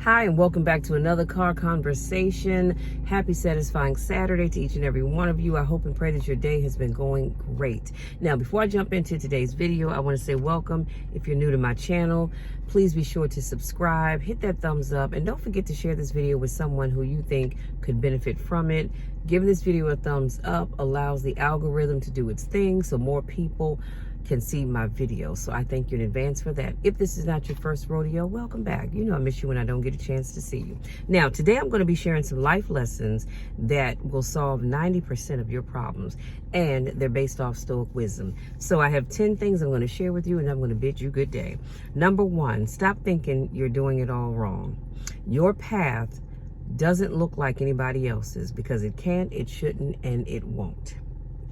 Hi, and welcome back to another car conversation. Happy, satisfying Saturday to each and every one of you. I hope and pray that your day has been going great. Now, before I jump into today's video, I want to say welcome. If you're new to my channel, please be sure to subscribe, hit that thumbs up, and don't forget to share this video with someone who you think could benefit from it. Giving this video a thumbs up allows the algorithm to do its thing so more people can see my video. So I thank you in advance for that. If this is not your first rodeo, welcome back. You know I miss you when I don't get a chance to see you. Now, today I'm going to be sharing some life lessons that will solve 90% of your problems, and they're based off Stoic wisdom. So I have 10 things I'm going to share with you, and I'm going to bid you good day. Number one, stop thinking you're doing it all wrong. Your path doesn't look like anybody else's because it can't, it shouldn't, and it won't.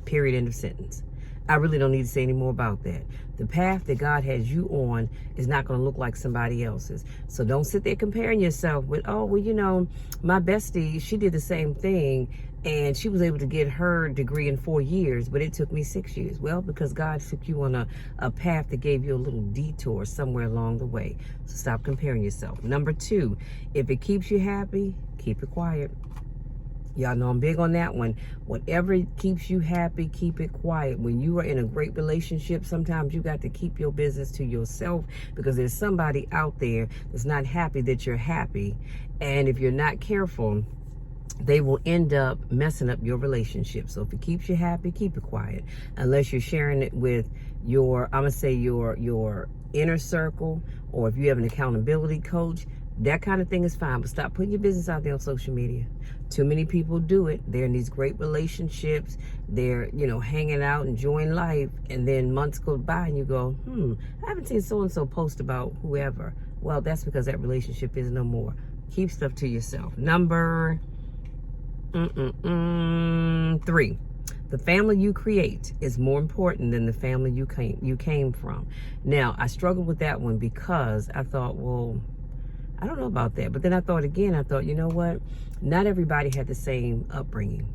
Period. End of sentence. I really don't need to say any more about that. The path that God has you on is not going to look like somebody else's. So don't sit there comparing yourself with, oh, well, you know, my bestie, she did the same thing and she was able to get her degree in 4 years, but it took me 6 years. Well, because God took you on a path that gave you a little detour somewhere along the way. So stop comparing yourself. Number two, if it keeps you happy, keep it quiet. Y'all know I'm big on that one. Whatever keeps you happy, keep it quiet. When you are in a great relationship, sometimes you got to keep your business to yourself because there's somebody out there that's not happy that you're happy. And if you're not careful, they will end up messing up your relationship. So if it keeps you happy, keep it quiet. Unless you're sharing it with your, I'm going to say your inner circle, or if you have an accountability coach, that kind of thing is fine, but stop putting your business out there on social media. Too many people do it. They're in these great relationships. They're, hanging out, enjoying life. And then months go by and you go, I haven't seen so-and-so post about whoever. Well, that's because that relationship is no more. Keep stuff to yourself. Number 3. The family you create is more important than the family you came from. Now, I struggled with that one because I thought, well, I don't know about that. But then I thought, you know what? Not everybody had the same upbringing.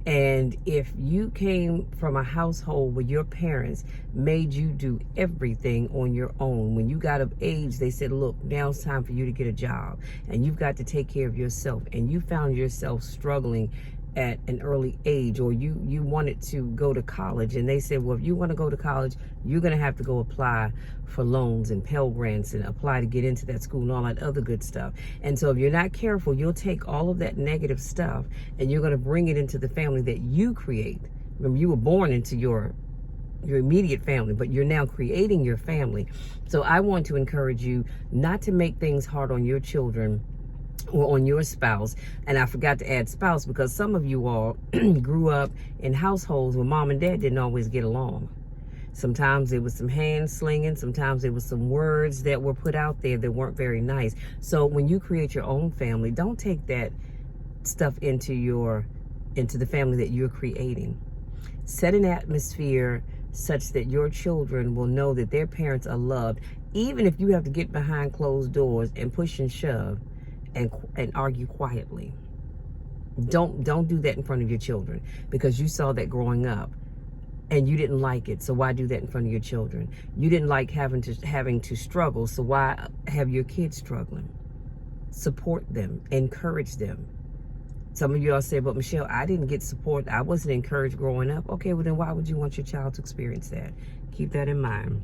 And if you came from a household where your parents made you do everything on your own, when you got of age, they said, look, now it's time for you to get a job and you've got to take care of yourself, and you found yourself struggling at an early age, or you wanted to go to college and they said, well, if you want to go to college, you're going to have to go apply for loans and Pell Grants and apply to get into that school and all that other good stuff. And so if you're not careful, you'll take all of that negative stuff and you're going to bring it into the family that you create. Remember, you were born into your immediate family, but you're now creating your family. So I want to encourage you not to make things hard on your children or on your spouse. And I forgot to add spouse because some of you all grew up in households where mom and dad didn't always get along. Sometimes there was some hand slinging. Sometimes there was some words that were put out there that weren't very nice. So when you create your own family, don't take that stuff into the family that you're creating. Set an atmosphere such that your children will know that their parents are loved, even if you have to get behind closed doors and push and shove and argue quietly. Don't do that in front of your children because you saw that growing up and you didn't like it. So why do that in front of your children? You didn't like having to struggle. So why have your kids struggling? Support them, encourage them. Some of you all say, but Michelle, I didn't get support. I wasn't encouraged growing up. Okay, well then why would you want your child to experience that? Keep that in mind.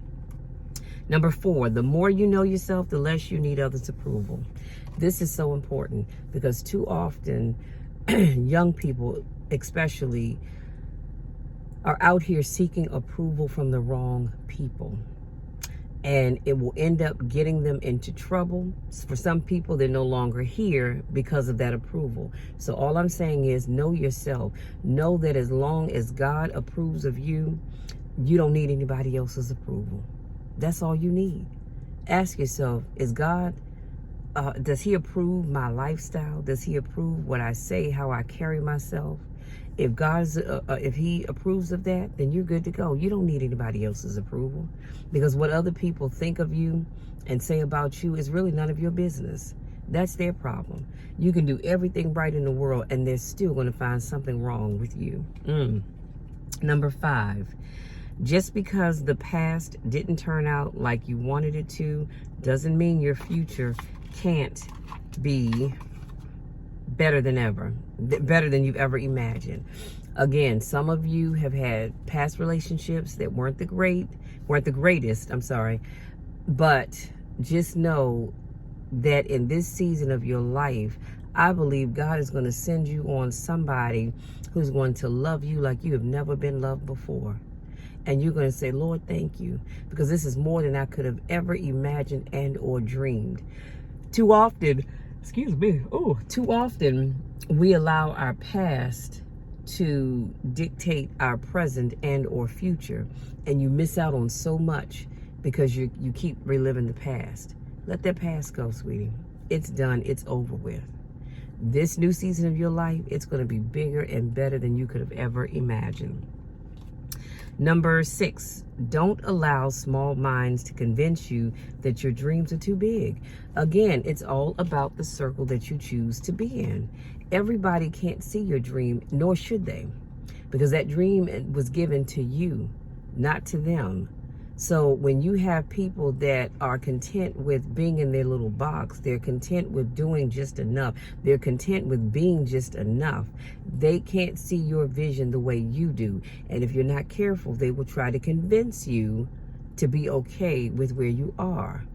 Number 4, the more you know yourself, the less you need others' approval. This is so important because too often young people especially are out here seeking approval from the wrong people. And it will end up getting them into trouble. For some people, they're no longer here because of that approval. So all I'm saying is know yourself. Know that as long as God approves of you, you don't need anybody else's approval. That's all you need. Ask yourself, is God, does he approve my lifestyle? Does he approve what I say, how I carry myself? If if he approves of that, then you're good to go. You don't need anybody else's approval because what other people think of you and say about you is really none of your business. That's their problem. You can do everything right in the world and they're still going to find something wrong with you. Number 5, Just because the past didn't turn out like you wanted it to doesn't mean your future can't be better than ever, better than you've ever imagined. Again, some of you have had past relationships that weren't the greatest, I'm sorry, but just know that in this season of your life, I believe God is going to send you on somebody who's going to love you like you have never been loved before. And you're going to say, Lord, thank you, because this is more than I could have ever imagined and or dreamed. Too often, too often we allow our past to dictate our present and or future, and you miss out on so much because you keep reliving the past. Let that past go, sweetie. It's done. It's over with. This new season of your life, it's going to be bigger and better than you could have ever imagined. Number 6, don't allow small minds to convince you that your dreams are too big. Again, it's all about the circle that you choose to be in. Everybody can't see your dream, nor should they, because that dream was given to you, not to them. So when you have people that are content with being in their little box, they're content with doing just enough, they're content with being just enough, they can't see your vision the way you do. And if you're not careful, they will try to convince you to be okay with where you are.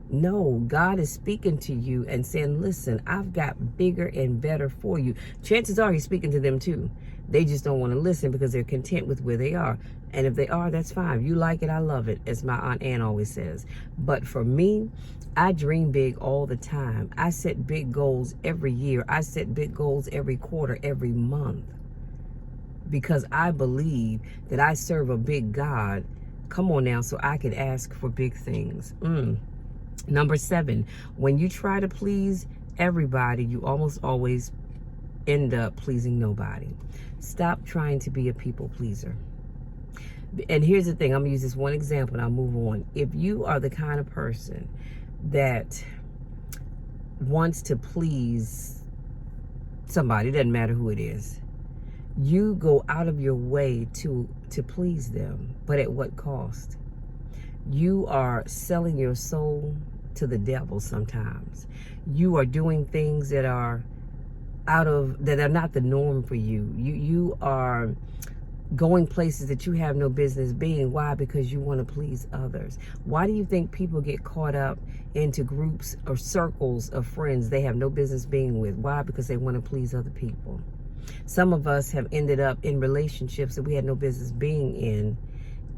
No, God is speaking to you and saying, listen, I've got bigger and better for you. Chances are he's speaking to them too. They just don't want to listen because they're content with where they are. And if they are, that's fine. You like it, I love it, as my Aunt Ann always says. But for me, I dream big all the time. I set big goals every year. I set big goals every quarter, every month. Because I believe that I serve a big God. Come on now, so I can ask for big things. Number 7, when you try to please everybody, you almost always end up pleasing nobody. Stop trying to be a people pleaser. And here's the thing, I'm gonna use this one example and I'll move on. If you are the kind of person that wants to please somebody, it doesn't matter who it is, you go out of your way to please them, but at what cost? You are selling your soul to the devil sometimes. You are doing things that are not the norm for you. You are going places that you have no business being. Why? Because you want to please others. Why do you think people get caught up into groups or circles of friends they have no business being with? Why? Because they want to please other people. Some of us have ended up in relationships that we had no business being in,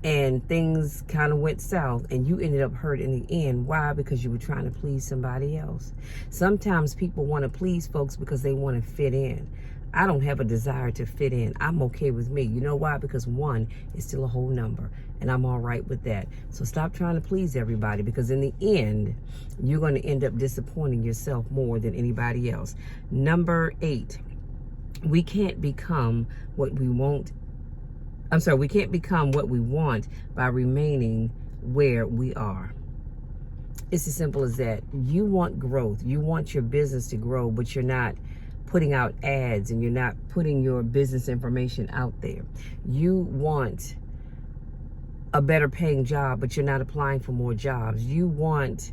and things kind of went south and you ended up hurt in the end. Why? Because you were trying to please somebody else. Sometimes people want to please folks because they want to fit in. I don't have a desire to fit in. I'm okay with me. You know why? Because 1 is still a whole number, and I'm all right with that. So stop trying to please everybody, because in the end, you're going to end up disappointing yourself more than anybody else. Number 8, we can't become what we want. We can't become what we want by remaining where we are. It's as simple as that. You want growth. You want your business to grow, but you're not putting out ads and you're not putting your business information out there. You want a better paying job, but you're not applying for more jobs. You want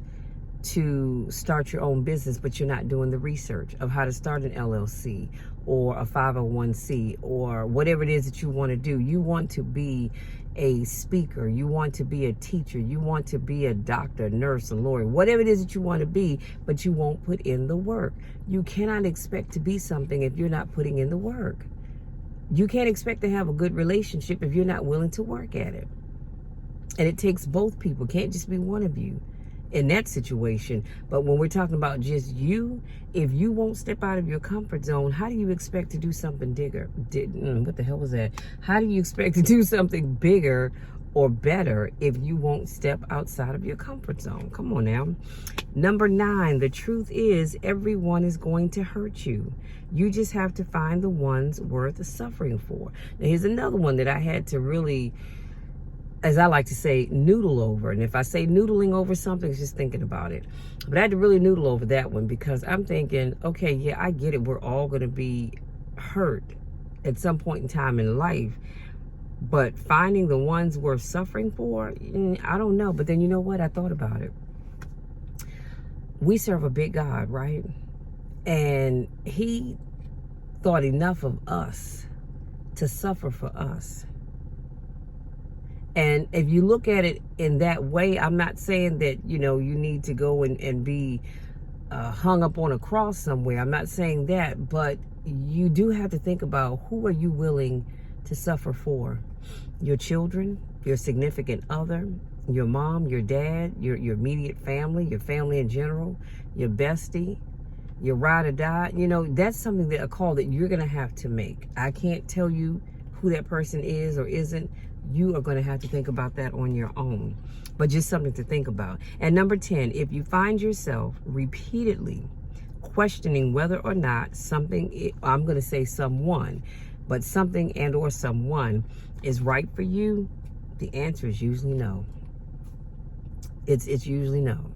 to start your own business, but you're not doing the research of how to start an LLC or a 501c or whatever it is that you want to do. You want to be a speaker. You want to be a teacher. You want to be a doctor, nurse, a lawyer, whatever it is that you want to be, but you won't put in the work. You cannot expect to be something if you're not putting in the work. You can't expect to have a good relationship if you're not willing to work at it. And it takes both people. It can't just be one of you in that situation. But when we're talking about just you, if you won't step out of your comfort zone, how do you expect to do something bigger? What the hell was that? How do you expect to do something bigger or better if you won't step outside of your comfort zone? Come on now. Number 9, the truth is everyone is going to hurt you. You just have to find the ones worth suffering for. Now here's another one that I had to really, as I like to say, noodle over. And if I say noodling over something, it's just thinking about it. But I had to really noodle over that one, because I'm thinking, okay, yeah, I get it. We're all going to be hurt at some point in time in life. But finding the ones worth suffering for, I don't know. But then you know what? I thought about it. We serve a big God, right? And he thought enough of us to suffer for us. And if you look at it in that way, I'm not saying that, you need to go and be hung up on a cross somewhere. I'm not saying that, but you do have to think about, who are you willing to suffer for? Your children, your significant other, your mom, your dad, your immediate family, your family in general, your bestie, your ride or die. That's something, that a call that you're going to have to make. I can't tell you who that person is or isn't. You are going to have to think about that on your own, but just something to think about. And number 10, if you find yourself repeatedly questioning whether or not something, I'm going to say someone, but something and or someone is right for you, the answer is usually no. It's usually no.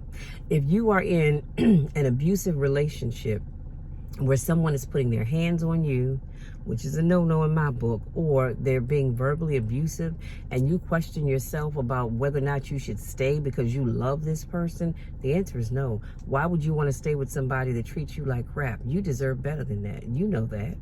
If you are in an abusive relationship where someone is putting their hands on you, which is a no-no in my book, or they're being verbally abusive, and you question yourself about whether or not you should stay because you love this person, the answer is no. Why would you want to stay with somebody that treats you like crap? You deserve better than that. You know that.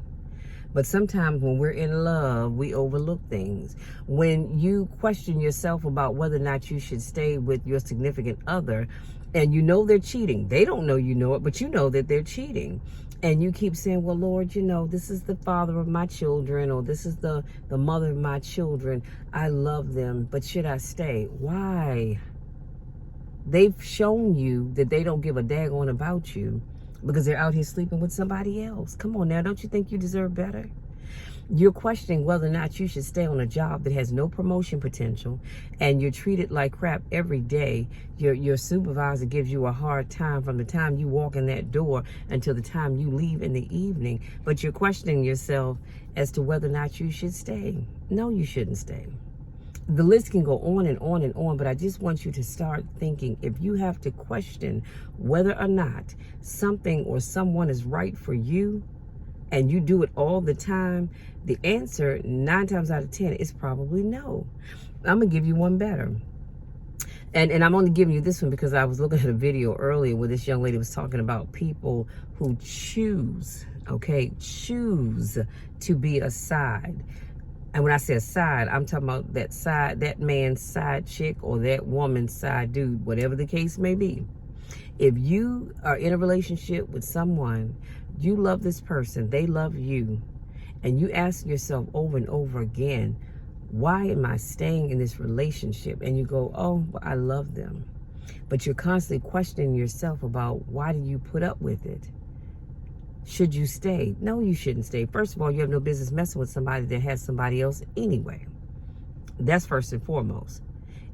But sometimes when we're in love, we overlook things. When you question yourself about whether or not you should stay with your significant other, and you know they're cheating, they don't know you know it, but you know that they're cheating. And you keep saying, well, Lord, this is the father of my children, or this is the mother of my children. I love them, but should I stay? Why? They've shown you that they don't give a daggone about you because they're out here sleeping with somebody else. Come on now, don't you think you deserve better? You're questioning whether or not you should stay on a job that has no promotion potential, and you're treated like crap every day. Your supervisor gives you a hard time from the time you walk in that door until the time you leave in the evening, but you're questioning yourself as to whether or not you should stay. No, you shouldn't stay. The list can go on and on and on, but I just want you to start thinking, if you have to question whether or not something or someone is right for you, and you do it all the time, the answer 9 times out of 10 is probably no. I'm gonna give you one better. And I'm only giving you this one because I was looking at a video earlier where this young lady was talking about people who choose to be a side. And when I say a side, I'm talking about that man's side chick or that woman's side dude, whatever the case may be. If you are in a relationship with someone, you love this person, they love you, and you ask yourself over and over again, why am I staying in this relationship? And you go, oh, well, I love them. But you're constantly questioning yourself about, why do you put up with it? Should you stay? No, you shouldn't stay. First of all, you have no business messing with somebody that has somebody else anyway. That's first and foremost.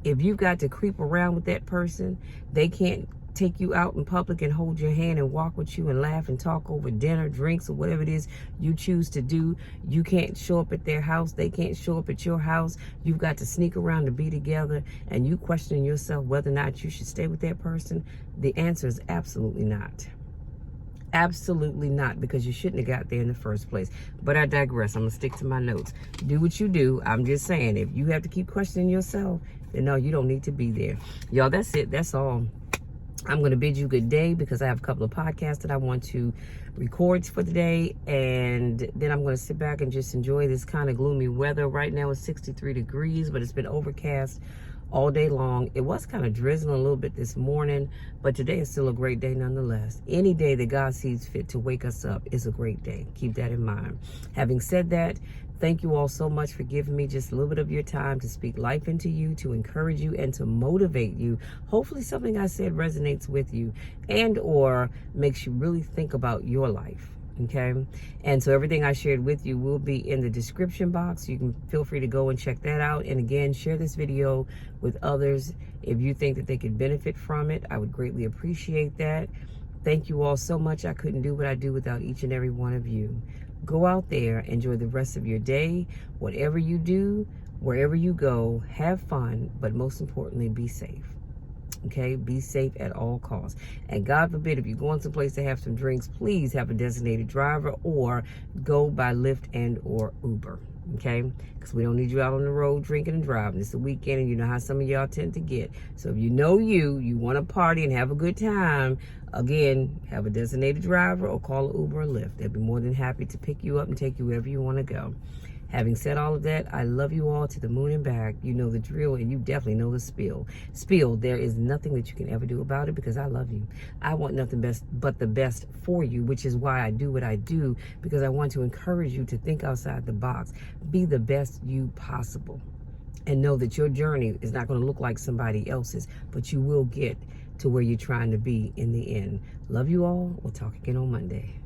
If you've got to creep around with that person, they can't take you out in public and hold your hand and walk with you and laugh and talk over dinner, drinks, or whatever it is you choose to do. You can't show up at their house. They can't show up at your house. You've got to sneak around to be together, and you questioning yourself whether or not you should stay with that person. The answer is absolutely not. Absolutely not, because you shouldn't have got there in the first place. But I digress. I'm going to stick to my notes. Do what you do. I'm just saying, if you have to keep questioning yourself, then no, you don't need to be there. Y'all, that's it. That's all. I'm going to bid you good day because I have a couple of podcasts that I want to record for the day. And then I'm going to sit back and just enjoy this kind of gloomy weather. Right now it's 63 degrees, but it's been overcast all day long. It was kind of drizzling a little bit this morning, but today is still a great day nonetheless. Any day that God sees fit to wake us up is a great day. Keep that in mind. Having said that, thank you all so much for giving me just a little bit of your time to speak life into you, to encourage you, and to motivate you. Hopefully something I said resonates with you and or makes you really think about your life. Okay, and so everything I shared with you will be in the description box. You can feel free to go and check that out. And again, share this video with others if you think that they could benefit from it. I would greatly appreciate that. Thank you all so much. I couldn't do what I do without each and every one of you. Go out there, enjoy the rest of your day. Whatever you do, wherever you go, have fun, but most importantly, be safe. Okay, be safe at all costs. And God forbid, if you're going someplace to have some drinks, please have a designated driver or go by Lyft and or Uber. okay? Because we don't need you out on the road drinking and driving. It's the weekend, and you know how some of y'all tend to get. So if you know you want to party and have a good time, again, have a designated driver or call an Uber or Lyft. They'll be more than happy to pick you up and take you wherever you want to go. Having said all of that, I love you all to the moon and back. You know the drill, and you definitely know the spiel. There is nothing that you can ever do about it, because I love you. I want nothing best but the best for you, which is why I do what I do, because I want to encourage you to think outside the box. Be the best you possible. And know that your journey is not going to look like somebody else's, but you will get to where you're trying to be in the end. Love you all. We'll talk again on Monday.